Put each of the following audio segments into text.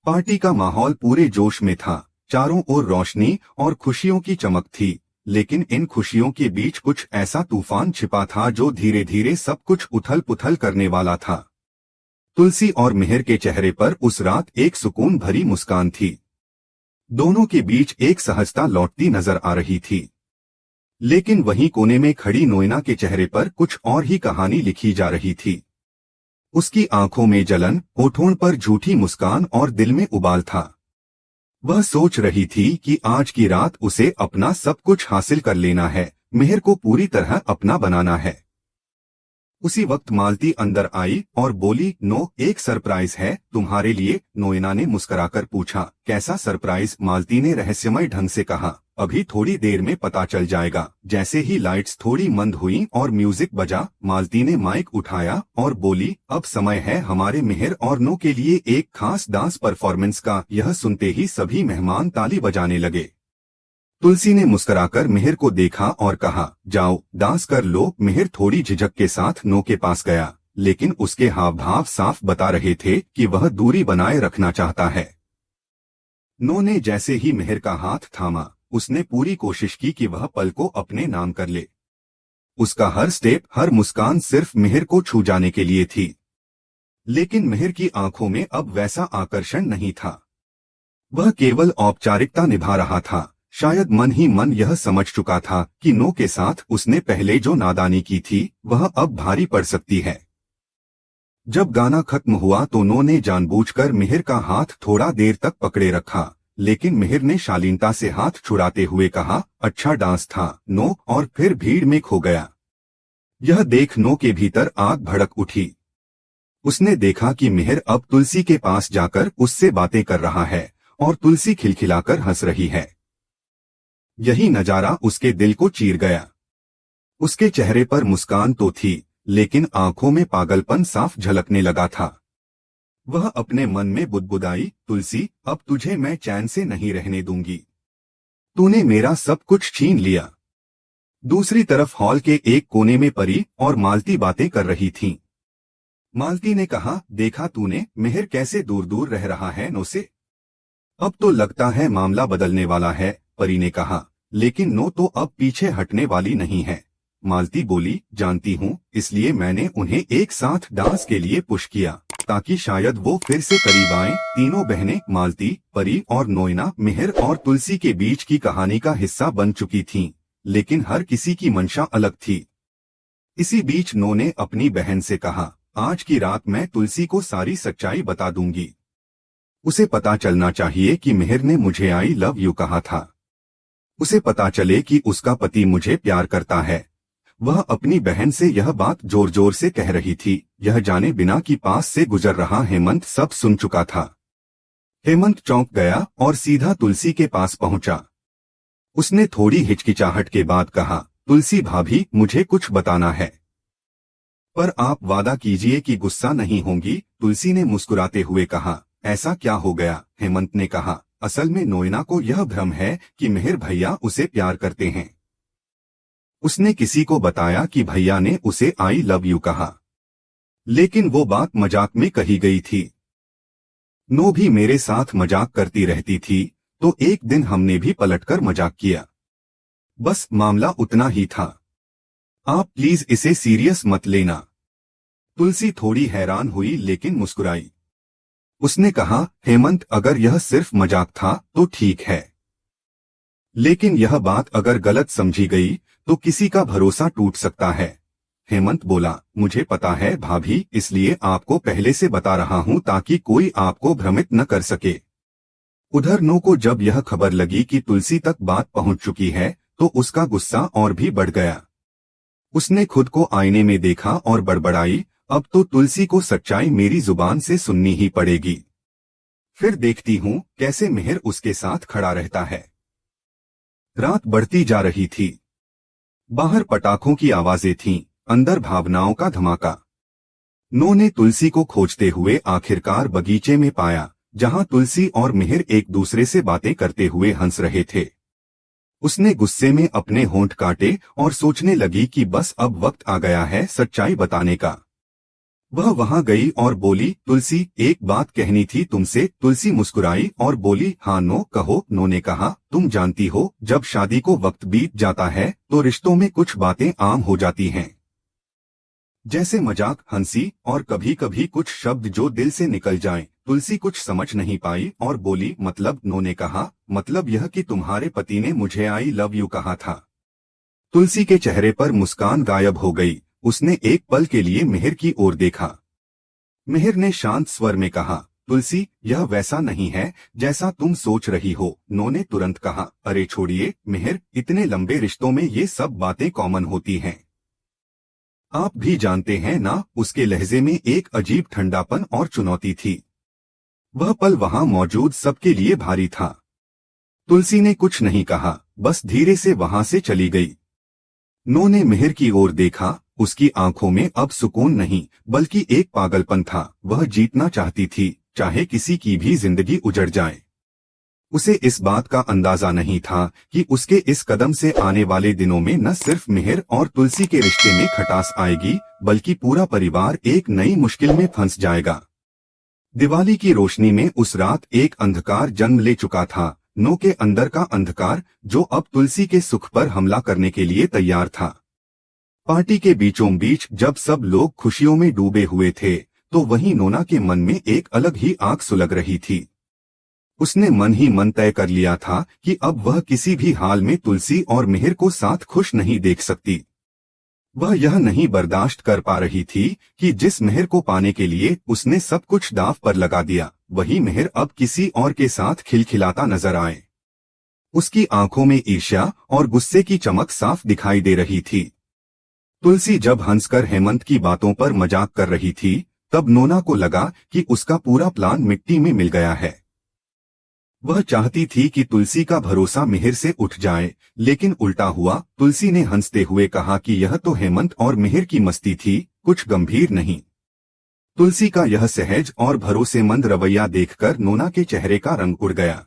Party का माहौल पूरे जोश में था। चारों ओर रोशनी और खुशियों की चमक थी, लेकिन इन खुशियों के बीच कुछ ऐसा तूफान छिपा था जो धीरे धीरे सब कुछ उथल पुथल करने वाला था। तुलसी और मिहिर के चेहरे पर उस रात एक सुकून भरी मुस्कान थी। दोनों के बीच एक सहजता लौटती नजर आ रही थी, लेकिन वहीं कोने में खड़ी नोएना के चेहरे पर कुछ और ही कहानी लिखी जा रही थी। उसकी आंखों में जलन, होठों पर झूठी मुस्कान और दिल में उबाल था। वह सोच रही थी कि आज की रात उसे अपना सब कुछ हासिल कर लेना है, मिहिर को पूरी तरह अपना बनाना है। उसी वक्त मालती अंदर आई और बोली, नो, एक सरप्राइज है तुम्हारे लिए। नोएना ने मुस्कुराकर पूछा, कैसा सरप्राइज? मालती ने रहस्यमय ढंग से कहा, अभी थोड़ी देर में पता चल जाएगा। जैसे ही लाइट्स थोड़ी मंद हुई और म्यूजिक बजा, मालती ने माइक उठाया और बोली, अब समय है हमारे मिहिर और नो के लिए एक खास डांस परफॉर्मेंस का। यह सुनते ही सभी मेहमान ताली बजाने लगे। तुलसी ने मुस्कुराकर मिहिर को देखा और कहा, जाओ डांस कर लो। मिहिर थोड़ी झिझक के साथ नो के पास गया, लेकिन उसके हाव भाव साफ बता रहे थे कि वह दूरी बनाए रखना चाहता है। नो ने जैसे ही मिहिर का हाथ थामा, उसने पूरी कोशिश की कि वह पल को अपने नाम कर ले। उसका हर स्टेप, हर मुस्कान सिर्फ मिहिर को छू जाने के लिए थी। लेकिन मिहिर की आंखों में अब वैसा आकर्षण नहीं था। वह केवल औपचारिकता निभा रहा था। शायद मन ही मन यह समझ चुका था कि नो के साथ उसने पहले जो नादानी की थी वह अब भारी पड़ सकती है। जब गाना खत्म हुआ तो नो ने जानबूझकर मिहिर का हाथ थोड़ा देर तक पकड़े रखा, लेकिन मिहिर ने शालीनता से हाथ छुड़ाते हुए कहा, अच्छा डांस था नो, और फिर भीड़ में खो गया। यह देख नो के भीतर आग भड़क उठी। उसने देखा कि मिहिर अब तुलसी के पास जाकर उससे बातें कर रहा है और तुलसी खिलखिलाकर हंस रही है। यही नजारा उसके दिल को चीर गया। उसके चेहरे पर मुस्कान तो थी, लेकिन आंखों में पागलपन साफ झलकने लगा था। वह अपने मन में बुदबुदाई, तुलसी, अब तुझे मैं चैन से नहीं रहने दूंगी। तूने मेरा सब कुछ छीन लिया। दूसरी तरफ हॉल के एक कोने में परी और मालती बातें कर रही थीं। मालती ने कहा, देखा तूने मिहिर कैसे दूर दूर रह रहा है नो से? अब तो लगता है मामला बदलने वाला है, परी ने कहा, लेकिन नो तो अब पीछे हटने वाली नहीं है। मालती बोली, जानती हूँ, इसलिए मैंने उन्हें एक साथ डांस के लिए पुश किया, ताकि शायद वो फिर से करीब आएं। तीनों बहनें, मालती, परी और नोएना, मिहिर और तुलसी के बीच की कहानी का हिस्सा बन चुकी थीं, लेकिन हर किसी की मंशा अलग थी। इसी बीच नो ने अपनी बहन से कहा, आज की रात मैं तुलसी को सारी सच्चाई बता दूंगी। उसे पता चलना चाहिए कि मिहिर ने मुझे आई लव यू कहा था। उसे पता चले कि उसका पति मुझे प्यार करता है। वह अपनी बहन से यह बात जोर जोर से कह रही थी, यह जाने बिना कि पास से गुजर रहा हेमंत सब सुन चुका था। हेमंत चौंक गया और सीधा तुलसी के पास पहुंचा। उसने थोड़ी हिचकिचाहट के बाद कहा, तुलसी भाभी, मुझे कुछ बताना है, पर आप वादा कीजिए कि गुस्सा नहीं होंगी। तुलसी ने मुस्कुराते हुए कहा, ऐसा क्या हो गया? हेमंत ने कहा, असल में नोएना को यह भ्रम है कि मिहिर भैया उसे प्यार करते हैं। उसने किसी को बताया कि भैया ने उसे आई लव यू कहा, लेकिन वो बात मजाक में कही गई थी। नो भी मेरे साथ मजाक करती रहती थी, तो एक दिन हमने भी पलटकर मजाक किया। बस मामला उतना ही था। आप प्लीज इसे सीरियस मत लेना। तुलसी थोड़ी हैरान हुई लेकिन मुस्कुराई। उसने कहा, हेमंत, अगर यह सिर्फ मजाक था तो ठीक है, लेकिन यह बात अगर गलत समझी गई तो किसी का भरोसा टूट सकता है। हेमंत बोला, मुझे पता है भाभी, इसलिए आपको पहले से बता रहा हूं ताकि कोई आपको भ्रमित न कर सके। उधर नो को जब यह खबर लगी कि तुलसी तक बात पहुंच चुकी है तो उसका गुस्सा और भी बढ़ गया। उसने खुद को आईने में देखा और बड़बड़ाई, अब तो तुलसी को सच्चाई मेरी जुबान से सुननी ही पड़ेगी। फिर देखती हूँ कैसे मिहिर उसके साथ खड़ा रहता है। रात बढ़ती जा रही थी। बाहर पटाखों की आवाजें थीं, अंदर भावनाओं का धमाका। नो ने तुलसी को खोजते हुए आखिरकार बगीचे में पाया, जहां तुलसी और मिहिर एक दूसरे से बातें करते हुए हंस रहे थे। उसने गुस्से में अपने होंठ काटे और सोचने लगी कि बस अब वक्त आ गया है सच्चाई बताने का। वह वहां गई और बोली, तुलसी, एक बात कहनी थी तुमसे। तुलसी मुस्कुराई और बोली, हाँ नो कहो। नो ने कहा, तुम जानती हो, जब शादी को वक्त बीत जाता है तो रिश्तों में कुछ बातें आम हो जाती हैं, जैसे मजाक, हंसी और कभी कभी कुछ शब्द जो दिल से निकल जाएं। तुलसी कुछ समझ नहीं पाई और बोली, मतलब? नो ने कहा, मतलब यह कि तुम्हारे पति ने मुझे आई लव यू कहा था। तुलसी के चेहरे पर मुस्कान गायब हो गई। उसने एक पल के लिए मिहिर की ओर देखा। मिहिर ने शांत स्वर में कहा, तुलसी, यह वैसा नहीं है जैसा तुम सोच रही हो। नो ने तुरंत कहा, अरे छोड़िए मिहिर, इतने लंबे रिश्तों में ये सब बातें कॉमन होती हैं। आप भी जानते हैं ना। उसके लहजे में एक अजीब ठंडापन और चुनौती थी। वह पल वहां मौजूद सबके लिए भारी था। तुलसी ने कुछ नहीं कहा, बस धीरे से वहां से चली गई। नो ने मिहिर की ओर देखा। उसकी आंखों में अब सुकून नहीं बल्कि एक पागलपन था। वह जीतना चाहती थी, चाहे किसी की भी जिंदगी उजड़ जाए। उसे इस बात का अंदाजा नहीं था कि उसके इस कदम से आने वाले दिनों में न सिर्फ मिहिर और तुलसी के रिश्ते में खटास आएगी, बल्कि पूरा परिवार एक नई मुश्किल में फंस जाएगा। दिवाली की रोशनी में उस रात एक अंधकार जन्म ले चुका था। नो के अंदर का अंधकार, जो अब तुलसी के सुख पर हमला करने के लिए तैयार था। पार्टी के बीचों बीच जब सब लोग खुशियों में डूबे हुए थे, तो वहीं नोना के मन में एक अलग ही आग सुलग रही थी। उसने मन ही मन तय कर लिया था कि अब वह किसी भी हाल में तुलसी और मिहिर को साथ खुश नहीं देख सकती। वह यह नहीं बर्दाश्त कर पा रही थी कि जिस मिहिर को पाने के लिए उसने सब कुछ दांव पर लगा दिया, वही मिहिर अब किसी और के साथ खिलखिलाता नजर आए। उसकी आंखों में ईर्ष्या और गुस्से की चमक साफ दिखाई दे रही थी। तुलसी जब हंसकर हेमंत की बातों पर मजाक कर रही थी, तब नोना को लगा कि उसका पूरा प्लान मिट्टी में मिल गया है। वह चाहती थी कि तुलसी का भरोसा मिहिर से उठ जाए, लेकिन उल्टा हुआ। तुलसी ने हंसते हुए कहा कि यह तो हेमंत और मिहिर की मस्ती थी, कुछ गंभीर नहीं। तुलसी का यह सहज और भरोसेमंद रवैया देखकर नोना के चेहरे का रंग उड़ गया।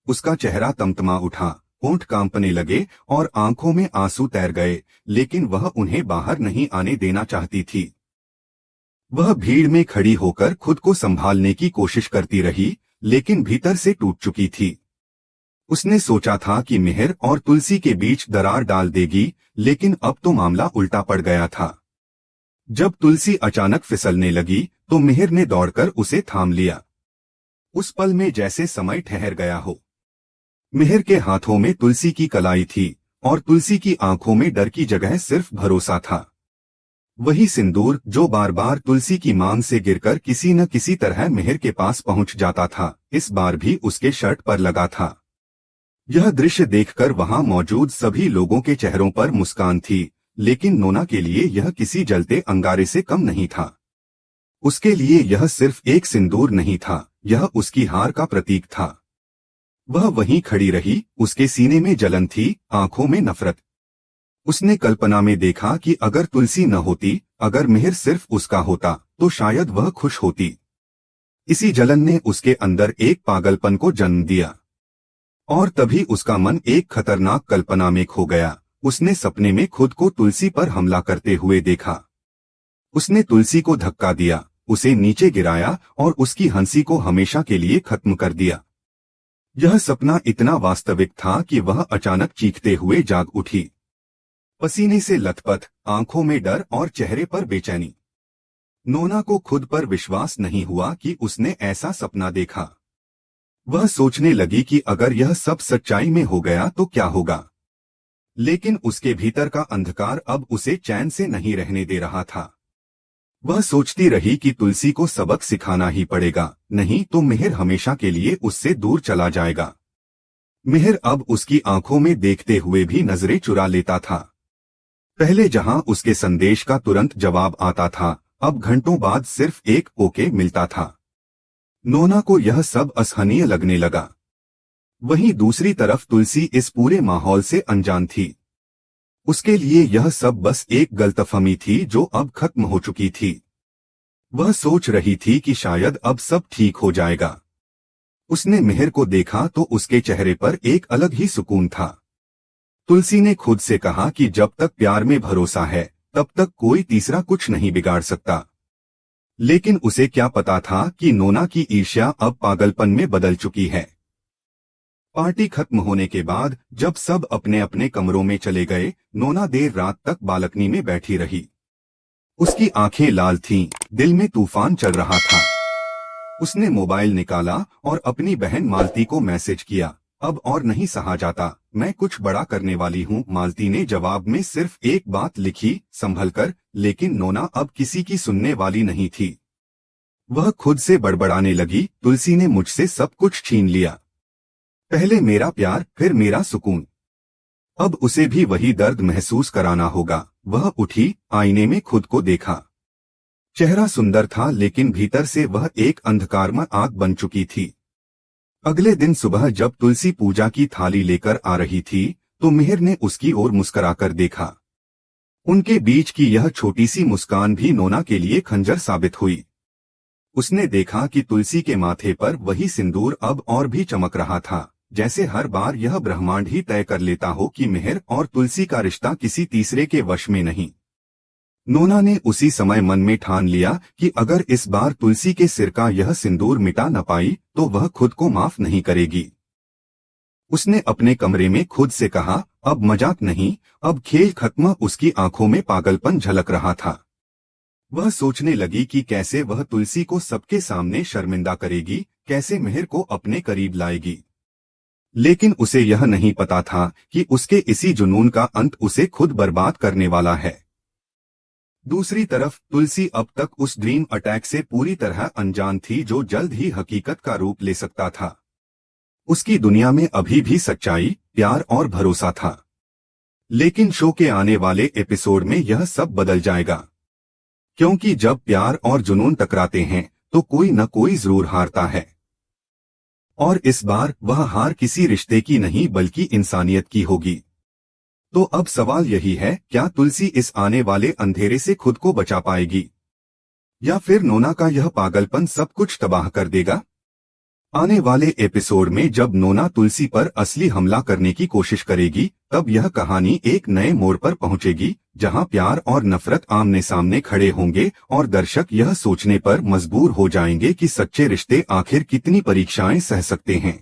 उसका चेहरा तमतमा उठा, होंठ कांपने लगे और आंखों में आंसू तैर गए, लेकिन वह उन्हें बाहर नहीं आने देना चाहती थी। वह भीड़ में खड़ी होकर खुद को संभालने की कोशिश करती रही, लेकिन भीतर से टूट चुकी थी। उसने सोचा था कि मिहिर और तुलसी के बीच दरार डाल देगी, लेकिन अब तो मामला उल्टा पड़ गया था। जब तुलसी अचानक फिसलने लगी, तो मिहिर ने दौड़कर उसे थाम लिया। उस पल में जैसे समय ठहर गया हो। मिहिर के हाथों में तुलसी की कलाई थी और तुलसी की आंखों में डर की जगह सिर्फ भरोसा था। वही सिंदूर जो बार बार तुलसी की मांग से गिरकर किसी न किसी तरह मिहिर के पास पहुंच जाता था, इस बार भी उसके शर्ट पर लगा था। यह दृश्य देखकर वहां मौजूद सभी लोगों के चेहरों पर मुस्कान थी, लेकिन नोना के लिए यह किसी जलते अंगारे से कम नहीं था। उसके लिए यह सिर्फ एक सिंदूर नहीं था, यह उसकी हार का प्रतीक था। वह वहीं खड़ी रही, उसके सीने में जलन थी, आंखों में नफरत। उसने कल्पना में देखा कि अगर तुलसी न होती, अगर मिहिर सिर्फ उसका होता, तो शायद वह खुश होती। इसी जलन ने उसके अंदर एक पागलपन को जन्म दिया। और तभी उसका मन एक खतरनाक कल्पना में खो गया। उसने सपने में खुद को तुलसी पर हमला करते हुए देखा। उसने तुलसी को धक्का दिया, उसे नीचे गिराया और उसकी हंसी को हमेशा के लिए खत्म कर दिया। यह सपना इतना वास्तविक था कि वह अचानक चीखते हुए जाग उठी। पसीने से लथपथ, आंखों में डर और चेहरे पर बेचैनी। नोना को खुद पर विश्वास नहीं हुआ कि उसने ऐसा सपना देखा। वह सोचने लगी कि अगर यह सब सच्चाई में हो गया तो क्या होगा। लेकिन उसके भीतर का अंधकार अब उसे चैन से नहीं रहने दे रहा था। वह सोचती रही कि तुलसी को सबक सिखाना ही पड़ेगा, नहीं तो मिहिर हमेशा के लिए उससे दूर चला जाएगा। मिहिर अब उसकी आंखों में देखते हुए भी नजरें चुरा लेता था। पहले जहां उसके संदेश का तुरंत जवाब आता था, अब घंटों बाद सिर्फ एक ओके मिलता था। नोना को यह सब असहनीय लगने लगा। वहीं दूसरी तरफ तुलसी इस पूरे माहौल से अनजान थी। उसके लिए यह सब बस एक गलतफहमी थी जो अब खत्म हो चुकी थी। वह सोच रही थी कि शायद अब सब ठीक हो जाएगा। उसने मिहिर को देखा तो उसके चेहरे पर एक अलग ही सुकून था। तुलसी ने खुद से कहा कि जब तक प्यार में भरोसा है, तब तक कोई तीसरा कुछ नहीं बिगाड़ सकता। लेकिन उसे क्या पता था कि नोना की ईर्ष्या अब पागलपन में बदल चुकी है। पार्टी खत्म होने के बाद जब सब अपने अपने कमरों में चले गए, नोना देर रात तक बालकनी में बैठी रही। उसकी आंखें लाल थीं, दिल में तूफान चल रहा था। उसने मोबाइल निकाला और अपनी बहन मालती को मैसेज किया, अब और नहीं सहा जाता, मैं कुछ बड़ा करने वाली हूँ। मालती ने जवाब में सिर्फ एक बात लिखी, संभल कर। लेकिन नोना अब किसी की सुनने वाली नहीं थी। वह खुद से बड़बड़ाने लगी, तुलसी ने मुझसे सब कुछ छीन लिया। पहले मेरा प्यार, फिर मेरा सुकून। अब उसे भी वही दर्द महसूस कराना होगा। वह उठी, आईने में खुद को देखा। चेहरा सुंदर था, लेकिन भीतर से वह एक अंधकारमय आग बन चुकी थी। अगले दिन सुबह जब तुलसी पूजा की थाली लेकर आ रही थी, तो मिहिर ने उसकी ओर मुस्कुराकर देखा। उनके बीच की यह छोटी सी मुस्कान भी नोना के लिए खंजर साबित हुई। उसने देखा कि तुलसी के माथे पर वही सिंदूर अब और भी चमक रहा था, जैसे हर बार यह ब्रह्मांड ही तय कर लेता हो कि मिहिर और तुलसी का रिश्ता किसी तीसरे के वश में नहीं। नोना ने उसी समय मन में ठान लिया कि अगर इस बार तुलसी के सिर का यह सिंदूर मिटा न पाई तो वह खुद को माफ नहीं करेगी। उसने अपने कमरे में खुद से कहा, अब मजाक नहीं, अब खेल खत्म। उसकी आंखों में पागलपन झलक रहा था। वह सोचने लगी कि कैसे वह तुलसी को सबके सामने शर्मिंदा करेगी, कैसे मिहिर को अपने करीब लाएगी। लेकिन उसे यह नहीं पता था कि उसके इसी जुनून का अंत उसे खुद बर्बाद करने वाला है। दूसरी तरफ तुलसी अब तक उस ड्रीम अटैक से पूरी तरह अनजान थी जो जल्द ही हकीकत का रूप ले सकता था। उसकी दुनिया में अभी भी सच्चाई, प्यार और भरोसा था। लेकिन शो के आने वाले एपिसोड में यह सब बदल जाएगा, क्योंकि जब प्यार और जुनून टकराते हैं तो कोई न कोई जरूर हारता है। और इस बार वह हार किसी रिश्ते की नहीं बल्कि इंसानियत की होगी। तो अब सवाल यही है, क्या तुलसी इस आने वाले अंधेरे से खुद को बचा पाएगी, या फिर नोना का यह पागलपन सब कुछ तबाह कर देगा? आने वाले एपिसोड में जब नोना तुलसी पर असली हमला करने की कोशिश करेगी, तब यह कहानी एक नए मोड़ पर पहुंचेगी, जहां प्यार और नफरत आमने सामने खड़े होंगे और दर्शक यह सोचने पर मजबूर हो जाएंगे कि सच्चे रिश्ते आखिर कितनी परीक्षाएं सह सकते हैं।